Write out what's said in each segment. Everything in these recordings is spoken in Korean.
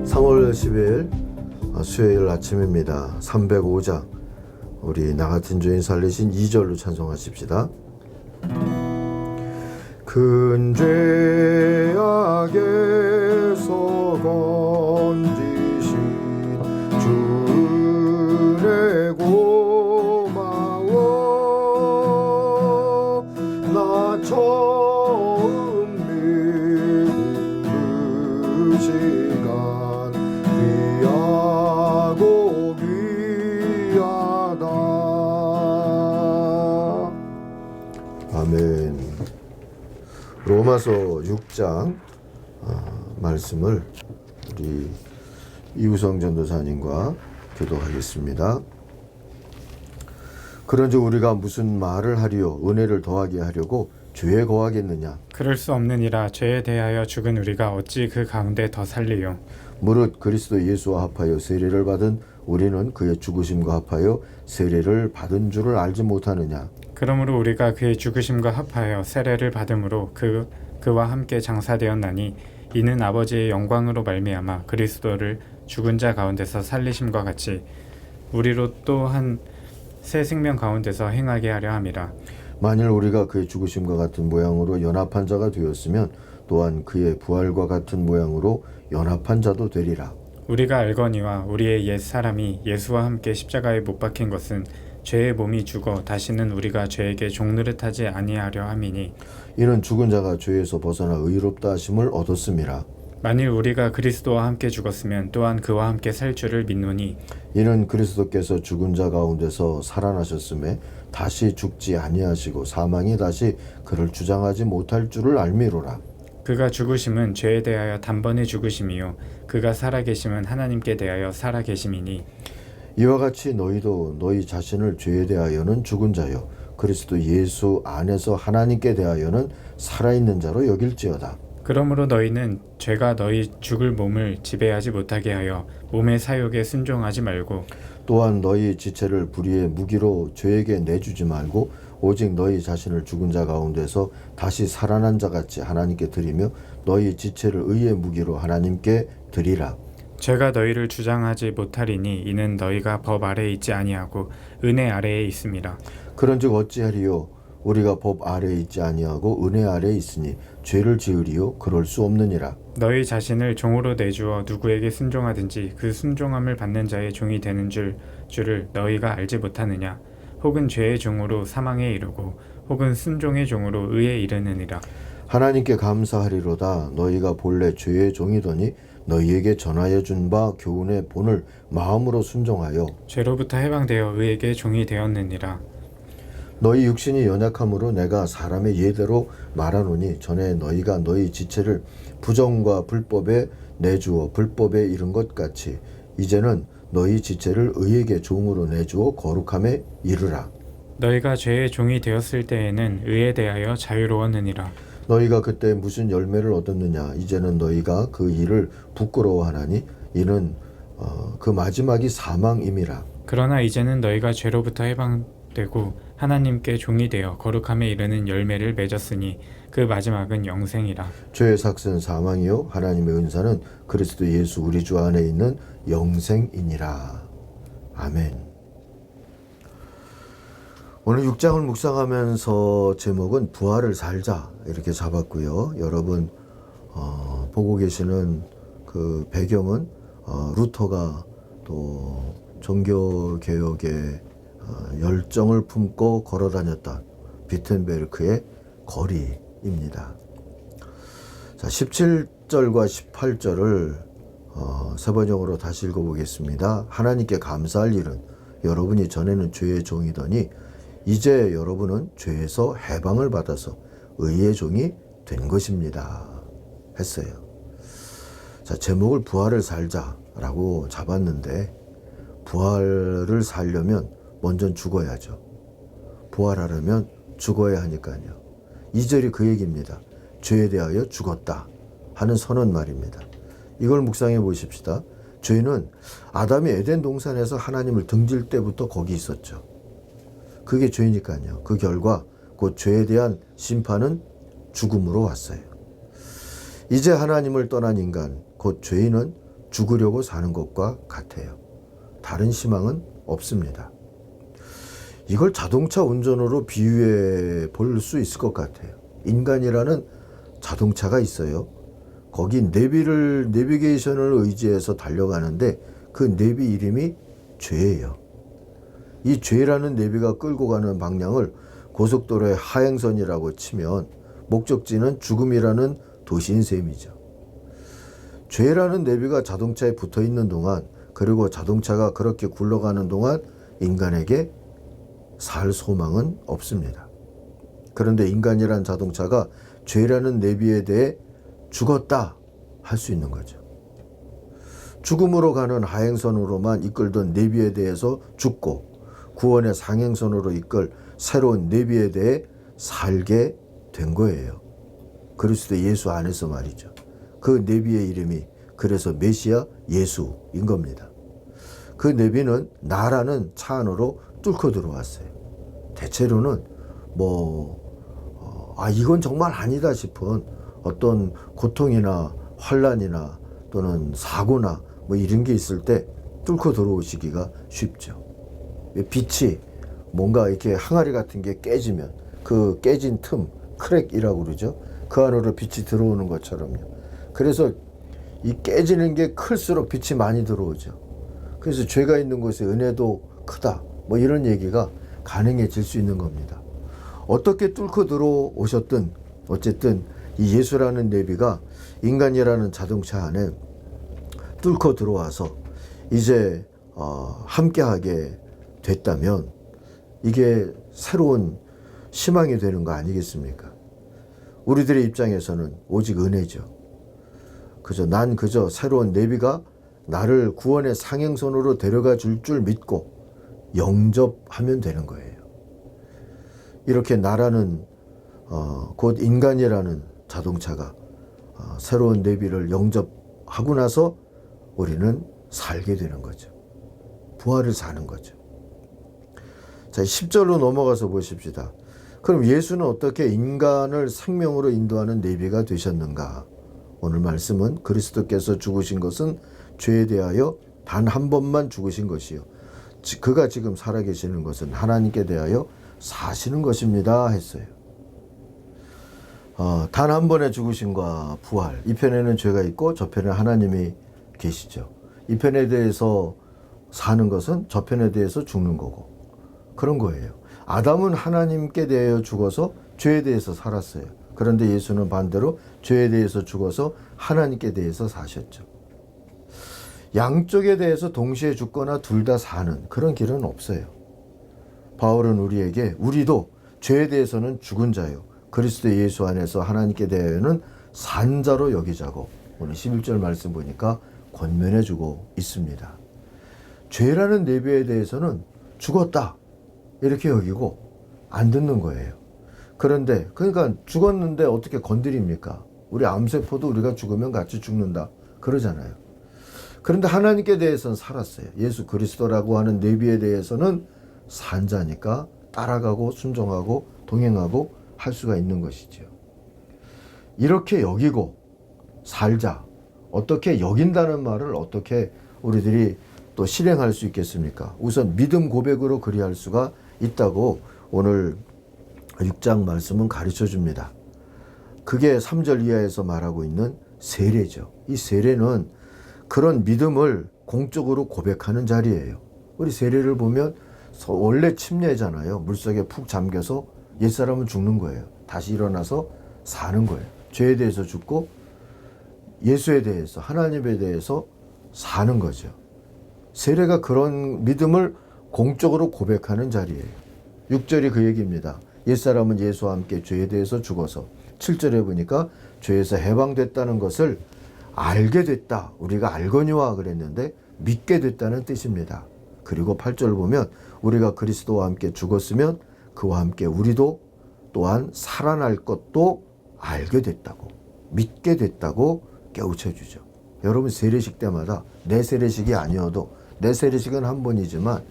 3월 10일 수요일 아침입니다. 305장 우리 나같은 죄인 살리신 2절로 찬송하십시다. 큰 죄악에서 건지신 주의 고마워. 나 처음 믿은 그 시간 귀하고 귀하다. 아멘. 로마서 6장 말씀을 우리 이우성 전도사님과 교독하겠습니다. 그런즉 우리가 무슨 말을 하리요? 은혜를 더하게 하려고 죄에 거하겠느냐? 그럴 수 없느니라. 죄에 대하여 죽은 우리가 어찌 그 가운데 더 살리요? 무릇 그리스도 예수와 합하여 세례를 받은 우리는 그의 죽으심과 합하여 세례를 받은 줄을 알지 못하느냐? 그러므로 우리가 그의 죽으심과 합하여 세례를 받음으로 그와 함께 장사되었나니 이는 아버지의 영광으로 말미암아 그리스도를 죽은 자 가운데서 살리심과 같이 우리로 또한 새 생명 가운데서 행하게 하려 함이라. 만일 우리가 그의 죽으심과 같은 모양으로 연합한 자가 되었으면 또한 그의 부활과 같은 모양으로 연합한 자도 되리라. 우리가 알거니와 우리의 옛 사람이 예수와 함께 십자가에 못 박힌 것은 죄의 몸이 죽어 다시는 우리가 죄에게 종노릇하지 아니하려 함이니 이는 죽은 자가 죄에서 벗어나 의롭다 하심을 얻었음이라. 만일 우리가 그리스도와 함께 죽었으면 또한 그와 함께 살 줄을 믿노니 이는 그리스도께서 죽은 자 가운데서 살아나셨음에 다시 죽지 아니하시고 사망이 다시 그를 주장하지 못할 줄을 알미로라. 그가 죽으심은 죄에 대하여 단번에 죽으심이요 그가 살아계심은 하나님께 대하여 살아계심이니 이와 같이 너희도 너희 자신을 죄에 대하여는 죽은 자요 그리스도 예수 안에서 하나님께 대하여는 살아있는 자로 여길지어다. 그러므로 너희는 죄가 너희 죽을 몸을 지배하지 못하게 하여 몸의 사욕에 순종하지 말고 또한 너희 지체를 불의의 무기로 죄에게 내주지 말고 오직 너희 자신을 죽은 자 가운데서 다시 살아난 자 같이 하나님께 드리며 너희 지체를 의의 무기로 하나님께 드리라. 죄가 너희를 주장하지 못하리니 이는 너희가 법 아래에 있지 아니하고 은혜 아래에 있음이라. 그런즉 어찌하리요? 우리가 법 아래에 있지 아니하고 은혜 아래에 있으니 죄를 지으리요? 그럴 수 없느니라. 너희 자신을 종으로 내주어 누구에게 순종하든지 그 순종함을 받는 자의 종이 되는 줄을 너희가 알지 못하느냐? 혹은 죄의 종으로 사망에 이르고 혹은 순종의 종으로 의에 이르느니라. 하나님께 감사하리로다. 너희가 본래 죄의 종이더니 너희에게 전하여 준 바 교훈의 본을 마음으로 순종하여 죄로부터 해방되어 의에게 종이 되었느니라. 너희 육신이 연약함으로 내가 사람의 예대로 말하노니 전에 너희가 너희 지체를 부정과 불법에 내주어 불법에 이른 것 같이 이제는 너희 지체를 의에게 종으로 내주어 거룩함에 이르라. 너희가 죄의 종이 되었을 때에는 의에 대하여 자유로웠느니라. 너희가 그때 무슨 열매를 얻었느냐? 이제는 너희가 그 일을 부끄러워하나니 이는 그 마지막이 사망임이라. 그러나 이제는 너희가 죄로부터 해방되고 하나님께 종이 되어 거룩함에 이르는 열매를 맺었으니 그 마지막은 영생이라. 죄의 삭은 사망이요 하나님의 은사는 그리스도 예수 우리 주 안에 있는 영생이니라. 아멘. 오늘 6장을 묵상하면서 제목은 부활을 살자 이렇게 잡았고요. 여러분 보고 계시는 그 배경은 루터가 또 종교개혁에 열정을 품고 걸어다녔던 비텐베르크의 거리입니다. 자, 17절과 18절을 세 번역으로 다시 읽어보겠습니다. 하나님께 감사할 일은 여러분이 전에는 죄의 종이더니 이제 여러분은 죄에서 해방을 받아서 의의 종이 된 것입니다. 했어요. 자, 제목을 부활을 살자라고 잡았는데 부활을 살려면 먼저 죽어야죠. 부활하려면 죽어야 하니까요. 2절이 그 얘기입니다. 죄에 대하여 죽었다 하는 선언 말입니다. 이걸 묵상해 보십시다. 죄는 아담이 에덴 동산에서 하나님을 등질 때부터 거기 있었죠. 그게 죄니까요. 그 결과 곧 죄에 대한 심판은 죽음으로 왔어요. 이제 하나님을 떠난 인간, 곧 죄인은 죽으려고 사는 것과 같아요. 다른 희망은 없습니다. 이걸 자동차 운전으로 비유해 볼 수 있을 것 같아요. 인간이라는 자동차가 있어요. 거기 내비게이션을 의지해서 달려가는데 그 내비 이름이 죄예요. 이 죄라는 내비가 끌고 가는 방향을 고속도로의 하행선이라고 치면 목적지는 죽음이라는 도시인 셈이죠. 죄라는 내비가 자동차에 붙어 있는 동안, 그리고 자동차가 그렇게 굴러가는 동안 인간에게 살 소망은 없습니다. 그런데 인간이란 자동차가 죄라는 내비에 대해 죽었다 할 수 있는 거죠. 죽음으로 가는 하행선으로만 이끌던 내비에 대해서 죽고 구원의 상행선으로 이끌 새로운 내비에 대해 살게 된 거예요. 그리스도 예수 안에서 말이죠. 그 내비의 이름이 그래서 메시아 예수인 겁니다. 그 내비는 나라는 차 안으로 뚫고 들어왔어요. 대체로는 이건 정말 아니다 싶은 어떤 고통이나 환난이나 또는 사고나 이런 게 있을 때 뚫고 들어오시기가 쉽죠. 빛이 뭔가 이렇게 항아리 같은 게 깨지면 그 깨진 틈, 크랙이라고 그러죠. 그 안으로 빛이 들어오는 것처럼요. 그래서 이 깨지는 게 클수록 빛이 많이 들어오죠. 그래서 죄가 있는 곳에 은혜도 크다. 이런 얘기가 가능해질 수 있는 겁니다. 어떻게 뚫고 들어오셨든 어쨌든 이 예수라는 내비가 인간이라는 자동차 안에 뚫고 들어와서 이제 함께하게 됐다면 이게 새로운 희망이 되는 거 아니겠습니까? 우리들의 입장에서는 오직 은혜죠. 난 그저 새로운 내비가 나를 구원의 상행선으로 데려가 줄 믿고 영접하면 되는 거예요. 이렇게 나라는 곧 인간이라는 자동차가 새로운 내비를 영접하고 나서 우리는 살게 되는 거죠. 부활을 사는 거죠. 자, 10절로 넘어가서 보십시다. 그럼 예수는 어떻게 인간을 생명으로 인도하는 내비가 되셨는가? 오늘 말씀은 그리스도께서 죽으신 것은 죄에 대하여 단 한 번만 죽으신 것이요. 그가 지금 살아계시는 것은 하나님께 대하여 사시는 것입니다 했어요. 단 한 번의 죽으심과 부활, 이 편에는 죄가 있고 저 편에 하나님이 계시죠. 이 편에 대해서 사는 것은 저 편에 대해서 죽는 거고 그런 거예요. 아담은 하나님께 대하여 죽어서 죄에 대해서 살았어요. 그런데 예수는 반대로 죄에 대해서 죽어서 하나님께 대해서 사셨죠. 양쪽에 대해서 동시에 죽거나 둘 다 사는 그런 길은 없어요. 바울은 우리도 죄에 대해서는 죽은 자요, 그리스도 예수 안에서 하나님께 대하여는 산 자로 여기자고 오늘 11절 말씀 보니까 권면해 주고 있습니다. 죄라는 내비에 대해서는 죽었다 이렇게 여기고 안 듣는 거예요. 그런데 그러니까 죽었는데 어떻게 건드립니까? 우리 암세포도 우리가 죽으면 같이 죽는다 그러잖아요. 그런데 하나님께 대해서는 살았어요. 예수 그리스도라고 하는 내비에 대해서는 산 자니까 따라가고 순종하고 동행하고 할 수가 있는 것이죠. 이렇게 여기고 살자. 어떻게 여긴다는 말을 어떻게 우리들이 또 실행할 수 있겠습니까? 우선 믿음 고백으로 그리할 수가 있다고 오늘 6장 말씀은 가르쳐 줍니다. 그게 3절 이하에서 말하고 있는 세례죠. 이 세례는 그런 믿음을 공적으로 고백하는 자리예요. 우리 세례를 보면 원래 침례잖아요. 물속에 푹 잠겨서 옛사람은 죽는 거예요. 다시 일어나서 사는 거예요. 죄에 대해서 죽고 예수에 대해서 하나님에 대해서 사는 거죠. 세례가 그런 믿음을 공적으로 고백하는 자리예요. 6절이 그 얘기입니다. 옛사람은 예수와 함께 죄에 대해서 죽어서 7절에 보니까 죄에서 해방됐다는 것을 알게 됐다. 우리가 알거니와 그랬는데 믿게 됐다는 뜻입니다. 그리고 8절 보면 우리가 그리스도와 함께 죽었으면 그와 함께 우리도 또한 살아날 것도 알게 됐다고 믿게 됐다고 깨우쳐주죠. 여러분 세례식 때마다 내 세례식이 아니어도 내 세례식은 한 번이지만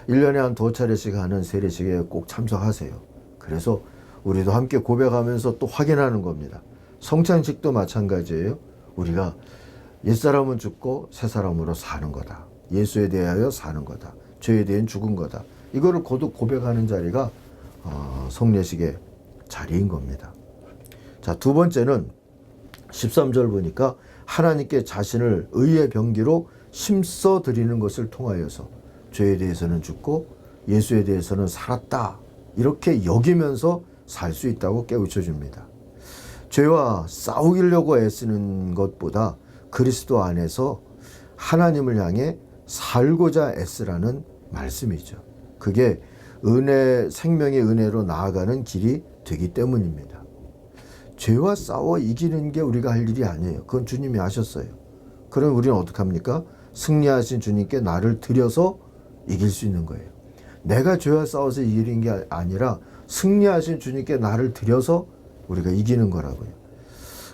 1년에 한 2차례씩 하는 세례식에 꼭 참석하세요. 그래서 우리도 함께 고백하면서 또 확인하는 겁니다. 성찬식도 마찬가지예요. 우리가 옛사람은 죽고 새사람으로 사는 거다. 예수에 대하여 사는 거다. 죄에 대한 죽은 거다. 이거를 거듭 고백하는 자리가 성례식의 자리인 겁니다. 자, 두 번째는 13절 보니까 하나님께 자신을 의의 병기로 힘써 드리는 것을 통하여서 죄에 대해서는 죽고 예수에 대해서는 살았다. 이렇게 여기면서 살 수 있다고 깨우쳐 줍니다. 죄와 싸우려고 애쓰는 것보다 그리스도 안에서 하나님을 향해 살고자 애쓰라는 말씀이죠. 그게 생명의 은혜로 나아가는 길이 되기 때문입니다. 죄와 싸워 이기는 게 우리가 할 일이 아니에요. 그건 주님이 하셨어요. 그럼 우리는 어떻게 합니까? 승리하신 주님께 나를 드려서 이길 수 있는 거예요. 내가 죄와 싸워서 이기는 게 아니라 승리하신 주님께 나를 드려서 우리가 이기는 거라고요.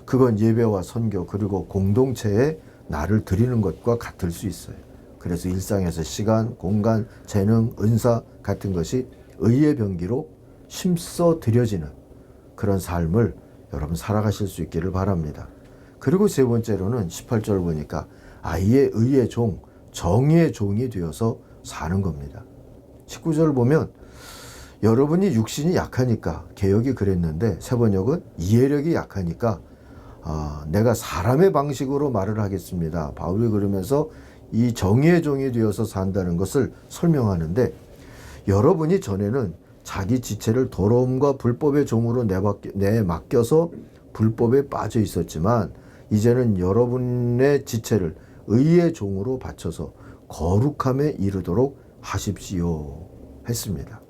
그건 예배와 선교 그리고 공동체에 나를 드리는 것과 같을 수 있어요. 그래서 일상에서 시간, 공간, 재능, 은사 같은 것이 의의 병기로 힘써 드려지는 그런 삶을 여러분 살아가실 수 있기를 바랍니다. 그리고 세 번째로는 18절 보니까 아이의 의의 종, 정의의 종이 되어서 사는 겁니다. 19절 보면 여러분이 육신이 약하니까 개역이 그랬는데 세번역은 이해력이 약하니까 내가 사람의 방식으로 말을 하겠습니다. 바울이 그러면서 이 정의의 종이 되어서 산다는 것을 설명하는데 여러분이 전에는 자기 지체를 더러움과 불법의 종으로 내맡겨서 불법에 빠져 있었지만 이제는 여러분의 지체를 의의 종으로 바쳐서 거룩함에 이르도록 하십시오 했습니다.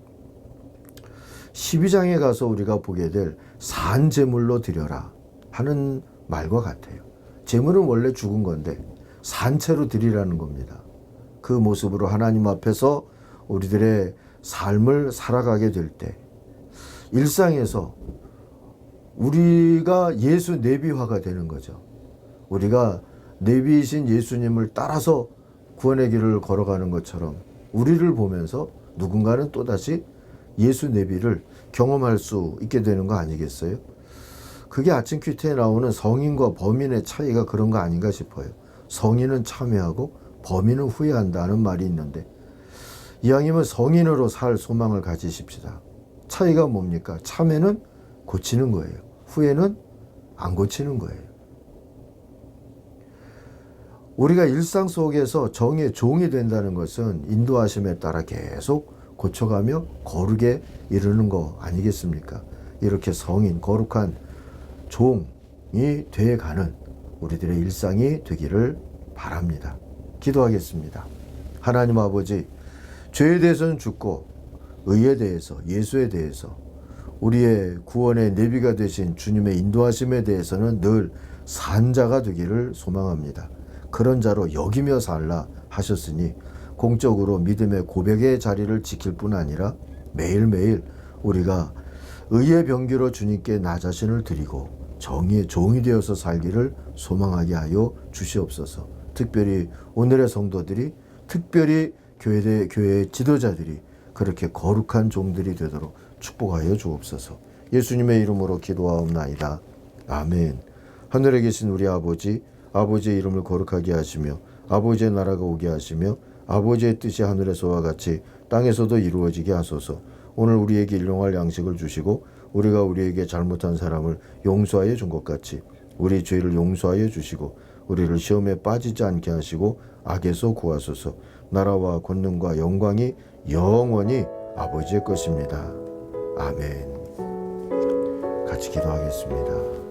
12장에 가서 우리가 보게 될 산제물로 드려라 하는 말과 같아요. 제물은 원래 죽은 건데 산채로 드리라는 겁니다. 그 모습으로 하나님 앞에서 우리들의 삶을 살아가게 될 때 일상에서 우리가 예수 내비화가 되는 거죠. 우리가 내비이신 예수님을 따라서 구원의 길을 걸어가는 것처럼 우리를 보면서 누군가는 또다시 예수 내비를 경험할 수 있게 되는 거 아니겠어요? 그게 아침 큐티에 나오는 성인과 범인의 차이가 그런 거 아닌가 싶어요. 성인은 참여하고 범인은 후회한다는 말이 있는데 이왕이면 성인으로 살 소망을 가지십시다. 차이가 뭡니까? 참회는 고치는 거예요. 후회는 안 고치는 거예요. 우리가 일상 속에서 정의 종이 된다는 것은 인도하심에 따라 계속 고쳐가며 거룩에 이르는 거 아니겠습니까? 이렇게 성인, 거룩한 종이 되어가는 우리들의 일상이 되기를 바랍니다. 기도하겠습니다. 하나님 아버지, 죄에 대해서는 죽고 의에 대해서, 예수에 대해서 우리의 구원의 내비가 되신 주님의 인도하심에 대해서는 늘 산자가 되기를 소망합니다. 그런 자로 여기며 살라 하셨으니 공적으로 믿음의 고백의 자리를 지킬 뿐 아니라 매일매일 우리가 의의 병기로 주님께 나 자신을 드리고 정의의 종이 되어서 살기를 소망하게 하여 주시옵소서. 특별히 오늘의 성도들이, 특별히 교회의 지도자들이 그렇게 거룩한 종들이 되도록 축복하여 주옵소서. 예수님의 이름으로 기도하옵나이다. 아멘. 하늘에 계신 우리 아버지, 아버지의 이름을 거룩하게 하시며 아버지의 나라가 오게 하시며 아버지의 뜻이 하늘에서와 같이 땅에서도 이루어지게 하소서. 오늘 우리에게 일용할 양식을 주시고 우리가 우리에게 잘못한 사람을 용서하여 준 것 같이 우리 죄를 용서하여 주시고 우리를 시험에 빠지지 않게 하시고 악에서 구하소서. 나라와 권능과 영광이 영원히 아버지의 것입니다. 아멘. 같이 기도하겠습니다.